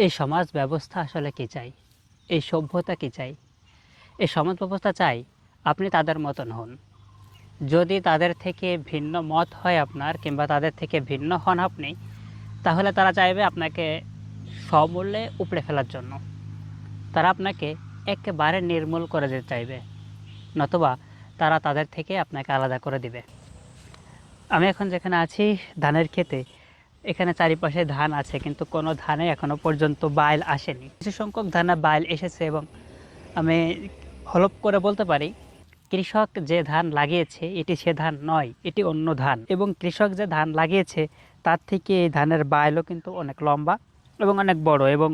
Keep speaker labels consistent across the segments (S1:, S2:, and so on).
S1: এই সমাজ ব্যবস্থা আসলে কী চাই? এই সভ্যতা কী চাই? এই সমাজ ব্যবস্থা চাই আপনি তাদের মতন হন। যদি তাদের থেকে ভিন্ন মত হয় আপনার কিংবা তাদের থেকে ভিন্ন হন আপনি, তাহলে তারা চাইবে আপনাকে সমূলে উপড়ে ফেলার জন্য। তারা আপনাকে একেবারে নির্মূল করে দিতে চাইবে, নতুবা তারা তাদের থেকে আপনাকে আলাদা করে দিবে। আমি এখন যেখানে আছি ধানের ক্ষেতে, এখানে চারিপাশে ধান আছে কিন্তু কোনো ধানে এখনো পর্যন্ত বাইল আসেনি। কিছু সংখ্যক ধানে বাইল এসেছে এবং আমি হলপ করে বলতে পারি কৃষক যে ধান লাগিয়েছে এটি সে ধান নয়, এটি অন্য ধান। এবং কৃষক যে ধান লাগিয়েছে তার থেকে এই ধানের বাইলও কিন্তু অনেক লম্বা এবং অনেক বড়, এবং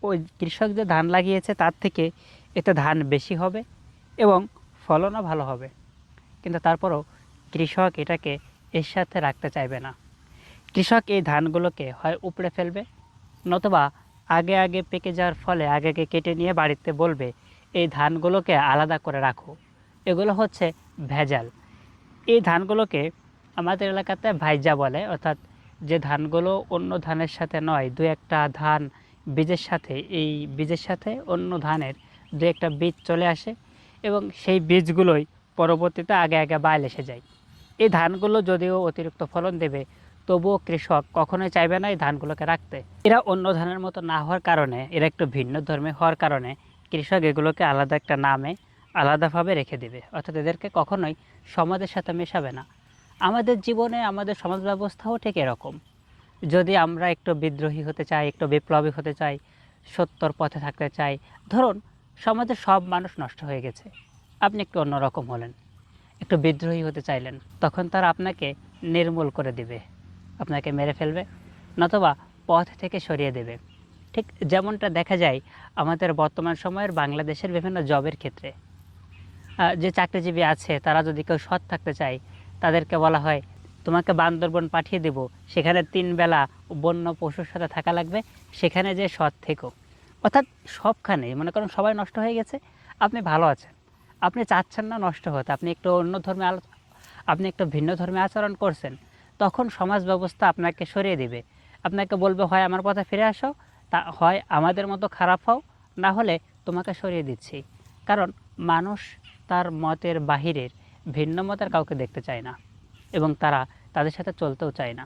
S1: ওই কৃষক যে ধান লাগিয়েছে তার থেকে এতে ধান বেশি হবে এবং ফলনও ভালো হবে। কিন্তু তারপরও কৃষক এটাকে এর সাথে রাখতে চাইবে না। কৃষক এই ধানগুলোকে হয় উপড়ে ফেলবে, নতুবা আগে আগে পেকে যাওয়ার ফলে আগে আগে কেটে নিয়ে বাড়িতে বলবে এই ধানগুলোকে আলাদা করে রাখো, এগুলো হচ্ছে ভেজাল। এই ধানগুলোকে আমাদের এলাকাতে ভাইজা বলে, অর্থাৎ যে ধানগুলো অন্য ধানের সাথে নয়, দু একটা ধান বীজের সাথে, এই বীজের সাথে অন্য ধানের দু একটা বীজ চলে আসে এবং সেই বীজগুলোই পরবর্তীতে আগে আগে বাইল এসে যায়। এই ধানগুলো যদিও অতিরিক্ত ফলন দেবে, তবুও কৃষক কখনোই চাইবে না এই ধানগুলোকে রাখতে। এরা অন্য ধানের মতো না হওয়ার কারণে, এরা একটু ভিন্ন ধর্মী হওয়ার কারণে কৃষক এগুলোকে আলাদা একটা নামে আলাদাভাবে রেখে দেবে, অর্থাৎ এদেরকে কখনোই সমাজের সাথে মেশাবে না। আমাদের জীবনে আমাদের সমাজ ব্যবস্থাও ঠিক এরকম। যদি আমরা একটু বিদ্রোহী হতে চাই, একটু বিপ্লবী হতে চাই, সত্যর পথে থাকতে চাই, ধরুন সমাজের সব মানুষ নষ্ট হয়ে গেছে, আপনি একটু অন্যরকম হলেন, একটু বিদ্রোহী হতে চাইলেন, তখন তারা আপনাকে নির্মূল করে দিবে, আপনাকে মেরে ফেলবে, নতুবা পথ থেকে সরিয়ে দেবে। ঠিক যেমনটা দেখা যায় আমাদের বর্তমান সময়ের বাংলাদেশের বিভিন্ন জবের ক্ষেত্রে। যে চাকরিজীবী আছে তারা যদি কেউ সৎ থাকতে চায়, তাদেরকে বলা হয় তোমাকে বান্দরবন পাঠিয়ে দেব, সেখানে 3 বেলা বন্য পশুর সাথে থাকা লাগবে, সেখানে যে সৎ থেকো। অর্থাৎ সবখানে মনে করেন সবাই নষ্ট হয়ে গেছে, আপনি ভালো আছেন, আপনি চাচ্ছেন না নষ্ট হতে, আপনি একটু অন্য ধর্মে আপনি একটু ভিন্ন ধর্মে আচরণ করছেন, তখন সমাজ ব্যবস্থা আপনাকে সরিয়ে দিবে। আপনাকে বলবে হয় আমার পথে ফিরে আসো, তা হয় আমাদের মতো খারাপ হও, না হলে তোমাকে সরিয়ে দিচ্ছি। কারণ মানুষ তার মতের বাহিরের ভিন্ন মতের কাউকে দেখতে চায় না এবং তারা তাদের সাথে চলতেও চায় না।